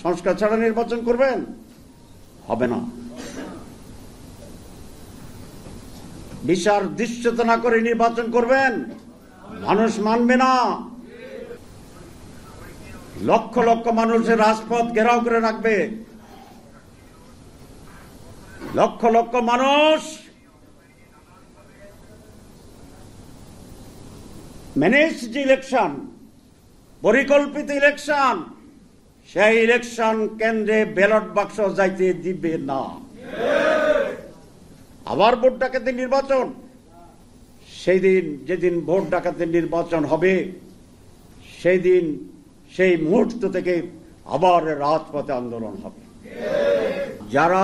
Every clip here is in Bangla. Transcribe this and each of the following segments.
সংস্কার ছাড়া নির্বাচন করবেন? হবে না। বিচার দৃশ্যত না করে নির্বাচন করবেন? মানুষ মানবে না। লক্ষ লক্ষ মানুষের রাজপথ ঘেরাও করে রাখবে। লক্ষ লক্ষ মানুষ ম্যানেজড ইলেকশন, পরিকল্পিত ইলেকশন, সেই ইলেকশন কেন্দ্রে ব্যালট বাক্স যাইতে দিবে না। আবার ভোট ডাকাতের নির্বাচন। সেই দিন, যেদিন ভোট ডাকাতের নির্বাচন হবে, সেই দিন, সেই মুহূর্ত থেকে আবার রাজপথে আন্দোলন হবে। যারা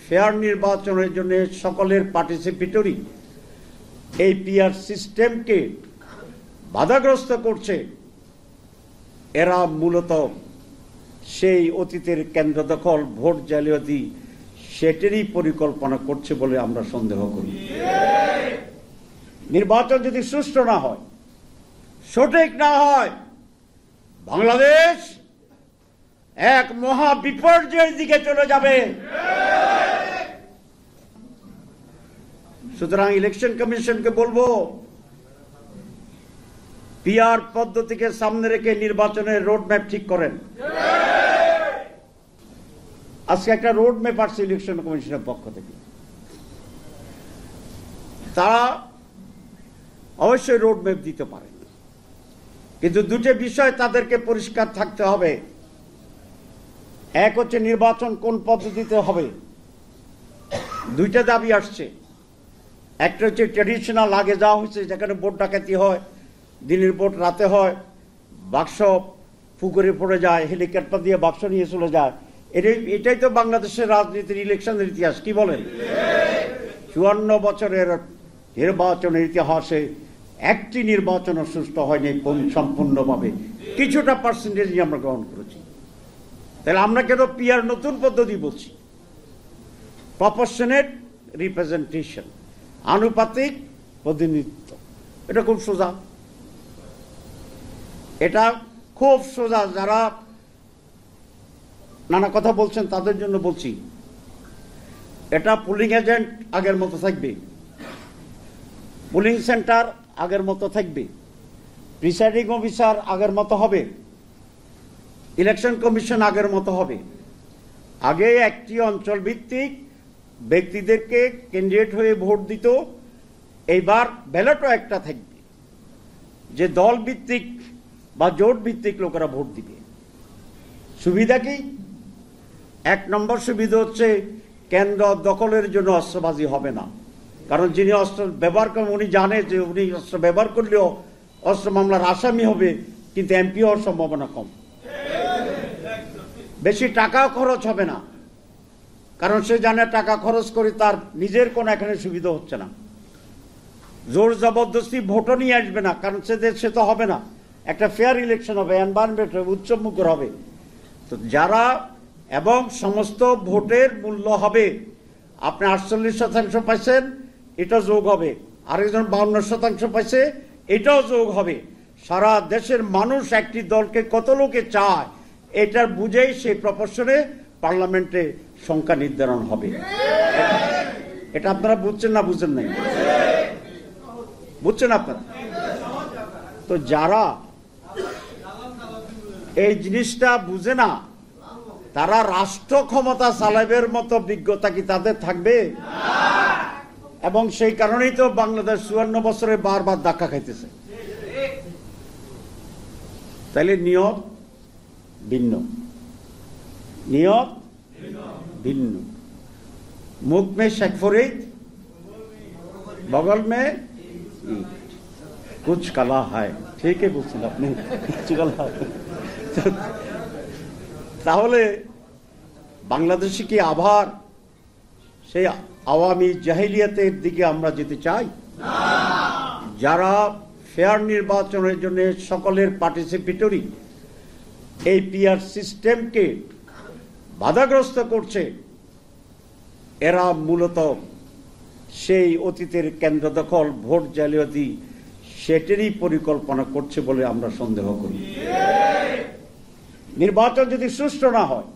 ফেয়ার নির্বাচনের জন্য সকলের পার্টিসিপেটরি এই পিআর সিস্টেমকে বাধাগ্রস্ত করছে, এরা মূলত সেই অতীতের কেন্দ্র দখল, ভোট জালিয়াতি, সেটারই পরিকল্পনা করছে বলে আমরা সন্দেহ করি। নির্বাচন যদি সুষ্ঠু না হয়, সঠিক না হয়, বাংলাদেশ এক মহা বিপর্যয়ের দিকে চলে যাবে। সুতরাং ইলেকশন কমিশনকে বলবো, পিআর পদ্ধতিকে সামনে রেখে নির্বাচনের রোডম্যাপ ঠিক করেন। আজকে একটা রোডম্যাপ আসছে ইলেকশন কমিশনের পক্ষ থেকে। তারা অবশ্যই রোডম্যাপ দিতে পারে, কিন্তু দুটো বিষয় তাদেরকে পরিষ্কার থাকতে হবে। এক হচ্ছে নির্বাচন কোন পদ্ধতিতে হবে। দুইটা দাবি আসছে। একটা হচ্ছে ট্র্যাডিশনাল, আগে যাওয়া হয়েছে, যেখানে ভোট ডাকাতি হয়, দিনের ভোট রাতে হয়, বাক্স পুকুরে পড়ে যায়, হেলিকপ্টার দিয়ে বাক্স নিয়ে চলে যায়। এটাই তো বাংলাদেশের রাজনীতির ইলেকশনের ইতিহাস। কি বলেন? 54 বছরের নির্বাচনের ইতিহাসে একটি নির্বাচনও সুষ্ঠু হয়নি সম্পূর্ণভাবে। কিছুটা পার্সেন্টেজ আমরা গ্রহণ করেছি। তাহলে আমরা কেন পিআর নতুন পদ্ধতি বলছি? প্রপোর্শনেট রিপ্রেজেন্টেশন, আনুপাতিক প্রতিনিধিত্ব। এটা খুব সোজা, এটা খুব সোজা। যারা নানা কথা বলছেন তাদের জন্য বলছি, এটা পুলিং এজেন্ট আগের মতো থাকবে, পুলিং সেন্টার আগের মতো থাকবে, প্রিসাইডিং অফিসার আগের মতো হবে, ইলেকশন কমিশন আগের মতো হবে। আগে একটি অঞ্চল ভিত্তিক ব্যক্তিদেরকে ক্যান্ডিডেট হয়ে ভোট দিত, এইবার ব্যালটও একটা থাকবে, যে দল ভিত্তিক বা জোট ভিত্তিক লোকেরা ভোট দিবে। সুবিধা কি? এক নম্বর সুবিধা হচ্ছে কেন্দ্র দখলের জন্য অস্ত্রবাজি হবে না। কারণ যিনি অস্ত্র ব্যবহার করেন উনি জানে যে উনি অস্ত্র ব্যবহার করলেও অস্ত্র মামলার আসামি হবে, কিন্তু এমপি হওয়ার সম্ভাবনা কম। বেশি টাকাও খরচ হবে না, কারণ সে জানে টাকা খরচ করে তার নিজের কোনো এখানে সুবিধা হচ্ছে না। জোর জবরদস্তি ভোটও নিয়ে আসবে না, কারণ সে তো হবে না। একটা ফেয়ার ইলেকশন হবে, এনভায়রনমেন্ট হবে, উচ্চমুখর হবে। তো যারা এবং সমস্ত ভোটের মূল্য হবে, আপনি 48% পাইছেন, এটা যোগ হবে, আরেকজন 52% পাইছে, এটাও যোগ হবে। সারা দেশের মানুষ একটি দলকে কত লোকে চায় এটার বুঝেই সেই প্রপোর্শনে পার্লামেন্টে সংখ্যা নির্ধারণ হবে। এটা আপনারা বুঝছেন না বুঝছেন নাই? বুঝছেন আপনারা? তো যারা এই জিনিসটা বুঝে না, তারা রাষ্ট্র ক্ষমতা চালাবের মতো বিজ্ঞতা কি তাদের থাকবে? এবং সেই কারণেই তো বাংলাদেশ 54 বছরে বারবার ধাক্কা খাইতেছে। তাইলে নিয়ত ভিন্ন, নিয়ত ভিন্ন। মুখ মে শেখ ফরিদ, বগল মে কুছ কালা হয়। ঠিকই বলছেন আপনি, কিছু কালা। তাহলে বাংলাদেশে কি আবার সেই আওয়ামী জাহিলিয়াতের দিকে আমরা যেতে চাই? যারা ফেয়ার নির্বাচনের জন্য সকলের পার্টিসিপেটরি এই পিআর সিস্টেমকে বাধাগ্রস্ত করছে, এরা মূলত সেই অতীতের কেন্দ্র দখল, ভোট জালিয়াতি, সেটারই পরিকল্পনা করছে বলে আমরা সন্দেহ করি। নির্বাচন যদি সুষ্ঠু না হয়,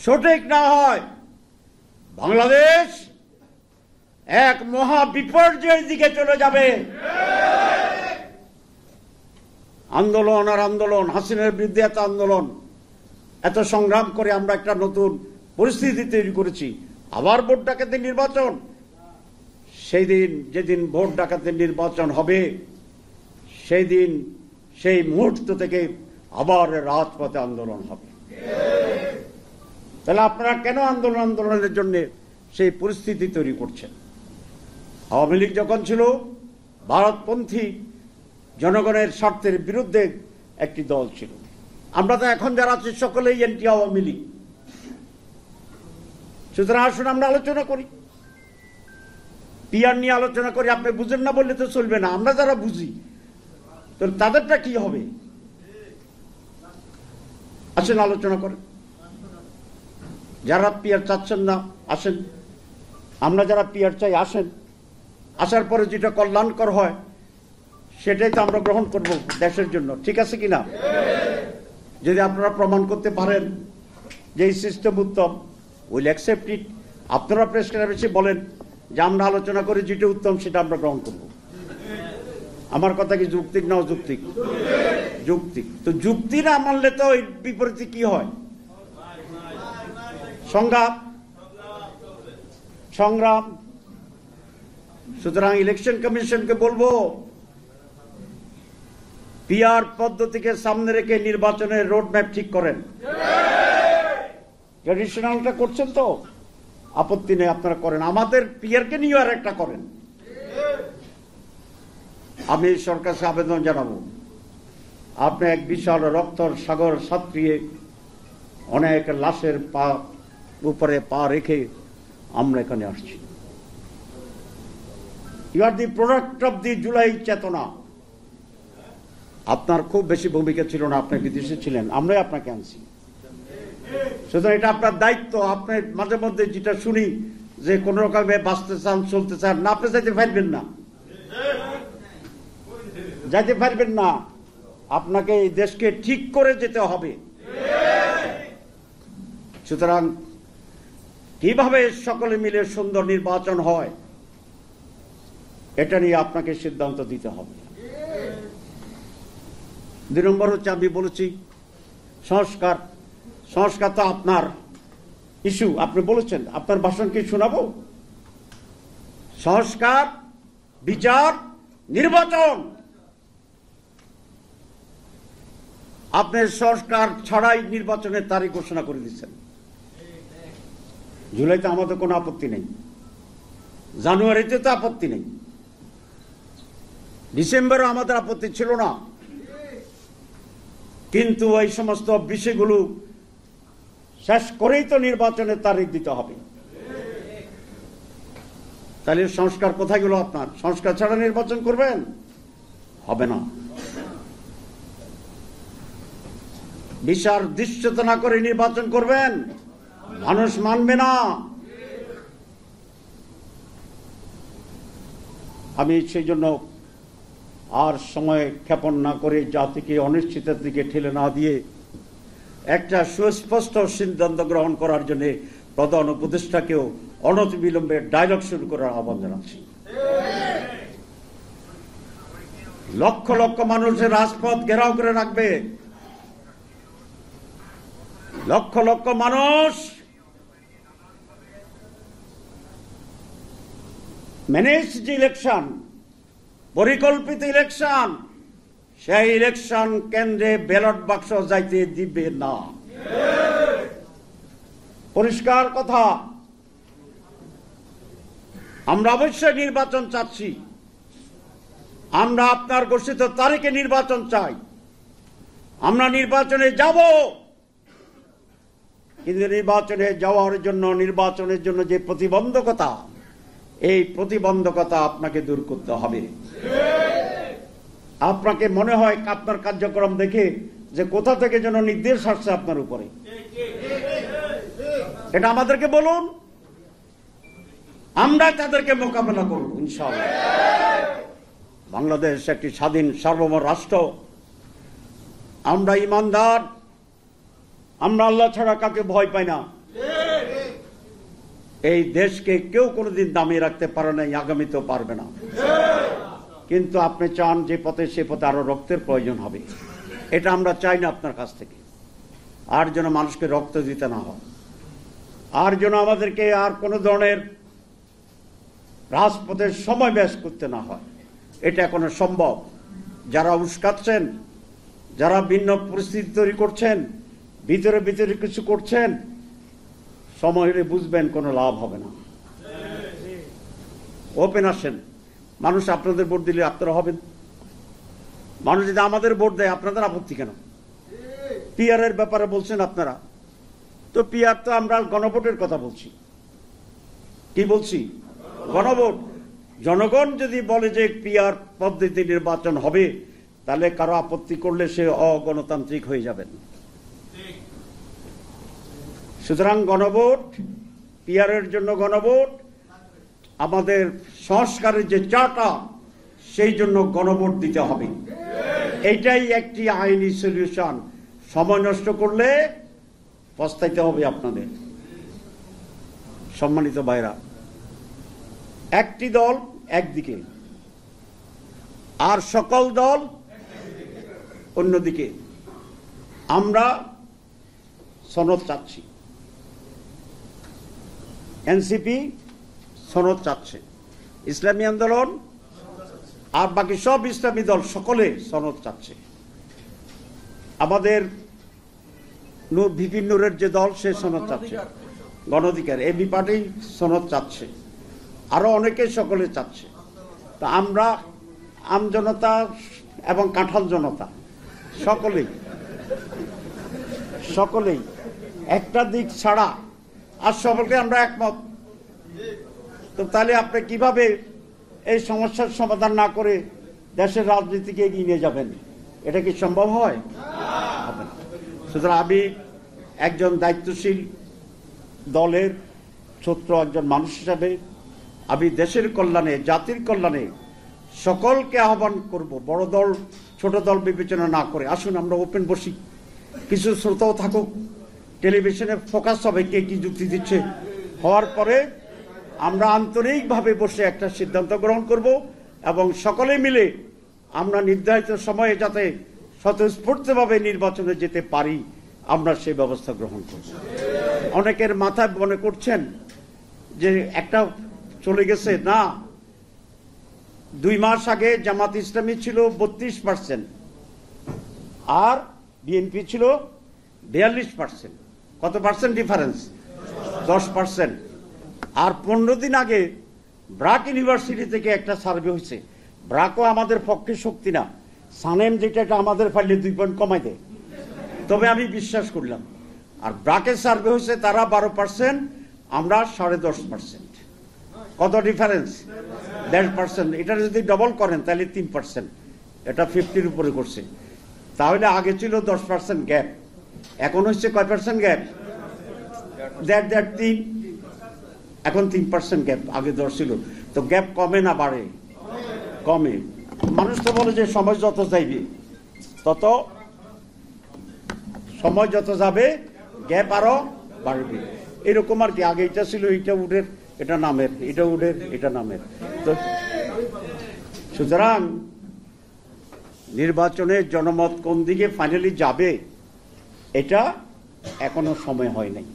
সঠিক না হয়, বাংলাদেশ এক মহা বিপর্যয়ের দিকে চলে যাবে। আন্দোলন আর আন্দোলন, হাসিনার বিরুদ্ধে এত আন্দোলন, এত সংগ্রাম করে আমরা একটা নতুন পরিস্থিতি তৈরি করেছি। আবার ভোট ডাকাতের নির্বাচন, সেই দিন যেদিন ভোট ডাকাতের নির্বাচন হবে, সেই দিন সেই মুহূর্ত থেকে আবার রাজপথে আন্দোলন হবে। তাহলে আপনারা কেন আন্দোলনের জন্য সেই পরিস্থিতি তৈরি করছেন? আওয়ামী লীগ যখন ছিল ভারতপন্থী জনগণের স্বার্থের বিরুদ্ধে একটি দল ছিল। আমরা তো এখন যারা আছি সকলেই এন্টি আওয়ামী লীগ। সুতরাং আসুন আমরা আলোচনা করি, পিআর নিয়ে আলোচনা করি। আপনি বুঝেন না বললে তো চলবে না। আমরা যারা বুঝি তো তাদেরটা কি হবে? আসেন আলোচনা করেন। যারা পিআর চাচ্ছেন না আসেন, আমরা যারা পিআর চাই আসেন। আসার পরে যেটা কল্যাণকর হয় সেটাই তো আমরা গ্রহণ করব দেশের জন্য, ঠিক আছে কিনা? যদি আপনারা প্রমাণ করতে পারেন যে এই system Uttam, will accept it. আপনারা প্রেস ক্লাবে বলেন যে আমরা আলোচনা করে যেটা উত্তম সেটা আমরা গ্রহণ করব। আমার কথা কি যৌক্তিক না অযৌক্তিক? যৌক্তিক। তো যুক্তি না মানলে তো এর বিপরীতে কি হয়? সংগ্রাম। সুতরাং ইলেকশন কমিশনকে বলবো, পিআর পদ্ধতিকে সামনে রেখে নির্বাচনের রোডম্যাপ ঠিক করেন। ট্র্যাডিশনালটা করছেন তো, আপত্তি নেই, আপনারা করেন। আমাদের পিআরকে নিয়ে আর একটা করেন। আমি সরকারকে আবেদন জানাবো, আপনি এক বিশাল রক্তর সাগর সাঁতরিয়ে অনেক লাশের উপরে পা রেখে আমরা এখানে আসছি। You are the product of the July চেতনা। আপনার খুব বেশি ভূমিকা ছিল না, আপনি বিদেশে ছিলেন, আমরাই আপনাকে আনছি। সুতরাং এটা আপনার দায়িত্ব। আপনি মাঝে মধ্যে যেটা শুনি যে কোন রকমে বাঁচতে চান, চলতে চান না, আপনি যাইতে পারবেন না, যাইতে পারবেন না। আপনাকে এই দেশকে ঠিক করে যেতে হবে। সুতরাং কিভাবে সকলে মিলে সুন্দর নির্বাচন হয় এটা নিয়ে আপনাকে সিদ্ধান্ত দিতে হবে। 2 নম্বর হচ্ছে, আমি বলেছি সংস্কার। সংস্কার তো আপনার ইস্যু, আপনি বলেছেন। আপনার ভাষণ কি শোনাবো? সংস্কার, বিচার, নির্বাচন। আপনি সংস্কার ছাড়াই নির্বাচনের তারিখ ঘোষণা করে দিচ্ছেন। জুলাইতে আমাদের কোনো আপত্তি নেই, জানুয়ারিতে তো আপত্তি নেই, ডিসেম্বরও আমাদের আপত্তি ছিল না। কিন্তু এই সমস্ত বিষয়গুলো শেষ করেই তো নির্বাচনের তারিখ দিতে হবে। তাহলে সংস্কার কোথায় গেল আপনার? সংস্কার ছাড়া নির্বাচন করবেন? হবে না। বিচার দৃশ্যত না করে নির্বাচন করবেন, মানুষ মানবে না। আমি সেই জন্য আর সময় ক্ষেপণ না করে জাতিকে অনিশ্চিতের দিকে ঠেলে না দিয়ে একটা সুস্পষ্ট সিদ্ধান্ত গ্রহণ করার জন্য প্রধান উপদেষ্টাকেও অনতিবিলম্বে ডায়লগ শুরু করার আহ্বান জানাচ্ছি। লক্ষ লক্ষ মানুষের রাজপথ ঘেরাও করে রাখবে, লক্ষ লক্ষ মানুষ ম্যানেজড ইলেকশন, পরিকল্পিত ইলেকশন, সেই ইলেকশন কেন্দ্রে ব্যালট বাক্স যাইতে দিবে না। পরিষ্কার কথা। আমরা অবশ্যই নির্বাচন চাচ্ছি, আমরা আপনার ঘোষিত তারিখে নির্বাচন চাই, আমরা নির্বাচনে যাব। কিন্তু নির্বাচনে যাওয়ার জন্য, নির্বাচনের জন্য যে প্রতিবন্ধকতা, এই প্রতিবন্ধকতা আপনাকে দূর করতে হবে। আপনাকে মনে হয় আপনার কার্যক্রম দেখে যে কোথা থেকে যেন নির্দেশ আসছে আপনার উপরে, এটা আমাদেরকে বলুন, আমরা তাদেরকে মোকাবেলা করব ইনশাআল্লাহ। বাংলাদেশ একটি স্বাধীন সার্বভৌম রাষ্ট্র। আমরা ইমানদার, আমরা আল্লাহ ছাড়া কাকে ভয় পাই না। এই দেশকে কেউ কোনোদিন দামিয়ে রাখতে পারে নাই, আগামীতেও পারবে না। কিন্তু আপনি চান যে পথে, সে পথে আরো রক্তের প্রয়োজন হবে। এটা আমরা চাই না আপনার কাছ থেকে। আর যেন মানুষকে রক্ত দিতে না হয়, আর যেন আমাদেরকে আর কোনো ধরনের রাজপথের সময় ব্যয় করতে না হয়। এটা এখনো সম্ভব। যারা উস্কাচ্ছেন, যারা ভিন্ন পরিস্থিতি তৈরি করছেন, ভিতরে ভিতরে কিছু করছেন, সময় হলে বুঝবেন কোনো লাভ হবে না। ওপেন আসেন। মানুষ আপনাদের ভোট দিলে আপনারা হবেন। মানুষ যদি আমাদের ভোট দেয়, আপনাদের আপত্তি কেন? পিআর এর ব্যাপারে বলছেন আপনারা, তো পিআর তো আমরা গণভোটের কথা বলছি। কি বলছি? গণভোট। জনগণ যদি বলে যে পিআর পদ্ধতি নির্বাচন হবে, তাহলে কারো আপত্তি করলে সে অগণতান্ত্রিক হয়ে যাবেন। সুতরাং গণভোট, পিআর এর জন্য গণভোট, আমাদের সংস্কারের যে চাটা, সেই জন্য গণভোট দিতে হবে। এইটাই একটি আইনি সলিউশন। সময় নষ্ট করলে পস্তাইতে হবে আপনাদের। সম্মানিত ভাইরা, একটি দল একদিকে আর সকল দল অন্যদিকে। আমরা সনদ চাচ্ছি, এনসিপি সনদ চাচ্ছে, ইসলামী আন্দোলন আর বাকি সব ইসলামী দল সকলে সনদ চাচ্ছে। আমাদের ভিপি নূরের যে দল, সে সনদ চাচ্ছে, গণ অধিকার এবি পার্টি সনদ চাচ্ছে, আরো অনেকে সকলে চাচ্ছে। তা আমরা আমজনতা এবং কাঁঠাল জনতা সকলেই একটা দিক ছাড়া আর সকলকে আমরা একমত। তো তাহলে আপনি কিভাবে এই সমস্যার সমাধান না করে দেশের রাজনীতিকে এগিয়ে নিয়ে যাবেন? এটা কি সম্ভব হয়? হবে না। সুতরাং আমি একজন দায়িত্বশীল দলের ছোট্ট একজন মানুষ হিসাবে আমি দেশের কল্যাণে, জাতির কল্যাণে সকলকে আহ্বান করব, বড় দল ছোট দল বিবেচনা না করে আসুন আমরা ওপেন বসি। কিছু শ্রোতাও থাকুক, টেলিভিশনে ফোকাস হবে কে কি যুক্তি দিচ্ছে। হওয়ার পরে আমরা আন্তরিকভাবে বসে একটা সিদ্ধান্ত গ্রহণ করব এবং সকলে মিলে আমরা নির্ধারিত সময়ে যাতে স্বতঃস্ফূর্তভাবে নির্বাচনে যেতে পারি, আমরা সেই ব্যবস্থা গ্রহণ করব। অনেকের মাথায় মনে করছেন যে একটা চলে গেছে, না, 2 মাস আগে জামাত ইসলামী ছিল 32% আর বিএনপি ছিল 42%। কত পার্সেন্ট ডিফারেন্স? 10%। আর 15 দিন আগে ব্রাক ইউনিভার্সিটি থেকে একটা সার্ভে হয়েছে। ব্রাকও আমাদের পক্ষে শক্তি না, সানেম যেটা এটা আমাদের ফাইলে 2 পয়েন্ট কমাই দেয়, তবে আমি বিশ্বাস করলাম। আর ব্রাকের সার্ভে হয়েছে তারা 12%, আমরা 10.5%। কত ডিফারেন্স? 1.5%। এটা যদি ডবল করেন তাহলে 3%। এটা 50-র উপরে করছে। তাহলে আগে ছিল 10% গ্যাপ, এখন হচ্ছে কয় পার্সেন্ট গ্যাপ? 3, এখন 3% গ্যাপ, আগে 10 ছিল। তো গ্যাপ কমে না বাড়ে? কমে। মানুষ তো বলে যে সময় যত যাইবে তত, সময় যত যাবে গ্যাপ আরো বাড়বে, এরকম আর কি। আগে এটা ছিল, এটা উঠে এটা নামের, এটা উঠে এটা নামের। তো সুতরাং নির্বাচনের জনমত কোন দিকে ফাইনালি যাবে, এটা এখনো সময় হয় নাই।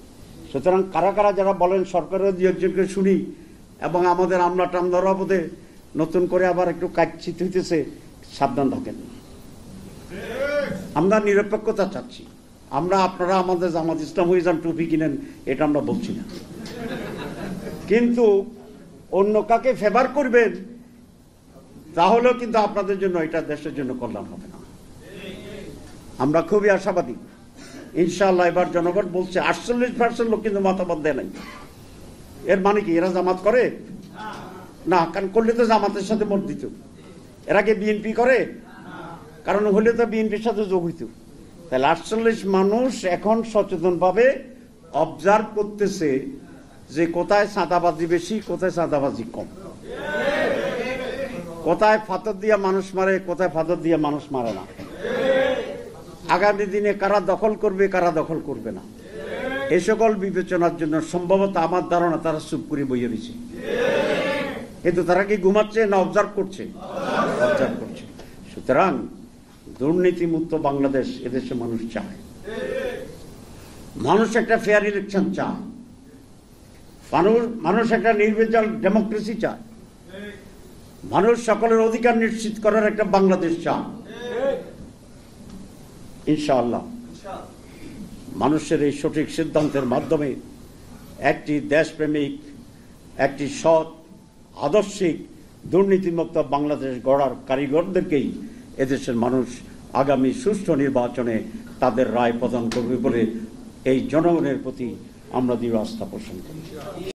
সুতরাং কারা কারা যারা বলেন সরকারের 2-একজনকে শুনি এবং আমাদের আমলা টামলার বোধে নতুন করে আবার একটু কাটছিত হইতেছে, সাবধান থাকেন। আমরা নিরপেক্ষতা চাচ্ছি। আমরা আপনারা আমাদের জামাত ইসলাম হয়ে যান, টুপি কিনেন, এটা আমরা বলছি না। কিন্তু অন্য কাকে ফেভার করবেন, তাহলেও কিন্তু আপনাদের জন্য, এটা দেশের জন্য কল্যাণ হবে না। আমরা খুবই আশাবাদী, ইনশাআল্লাহ এবার জনগণ বলছে 48% লোক কিন্তু মতামত দেয় নাই। এর মানে কি এরা জামাত করে না? কারণ করলে তো জামাতের সাথে ভোট দিত। এরা কি বিএনপি করে? কারণ হলে তো বিএনপির সাথে যোগ হইত। তাহলে 48 মানুষ এখন সচেতনভাবে অবজার্ভ করতেছে যে কোথায় চাঁদাবাজি বেশি, কোথায় চাঁদাবাজি কম, কোথায় ফাতর দিয়া মানুষ মারে, কোথায় ফাতর দিয়া মানুষ মারে না। আগামী দিনে কারা দখল করবে কারা দখল করবে না এই সকল বিবেচনার জন্য সম্ভবত আমার ধারণা তারা চুপ করে বইয়ে রয়েছে। কিন্তু তারা কি ঘুমাচ্ছে না অবজার্ভ করছে? অবজার্ভ করছে। সুতরাং দুর্নীতিমুক্ত বাংলাদেশ এদেশে মানুষ চায়। মানুষ একটা ফেয়ার ইলেকশন চায়। মানুষ একটা নির্বাচন ডেমোক্রেসি চায়। মানুষ সকলের অধিকার নিশ্চিত করার একটা বাংলাদেশ চায়। ইনশাআল্লাহ মানুষের এই সঠিক সিদ্ধান্তের মাধ্যমে একটি দেশপ্রেমিক, একটি সৎ, আদর্শিক, দুর্নীতিমুক্ত বাংলাদেশ গড়ার কারিগরদেরকেই এদেশের মানুষ আগামী সুষ্ঠু নির্বাচনে তাদের রায় প্রদান করবে বলে এই জনগণের প্রতি আমরা দৃঢ় আস্থা পোষণ করি।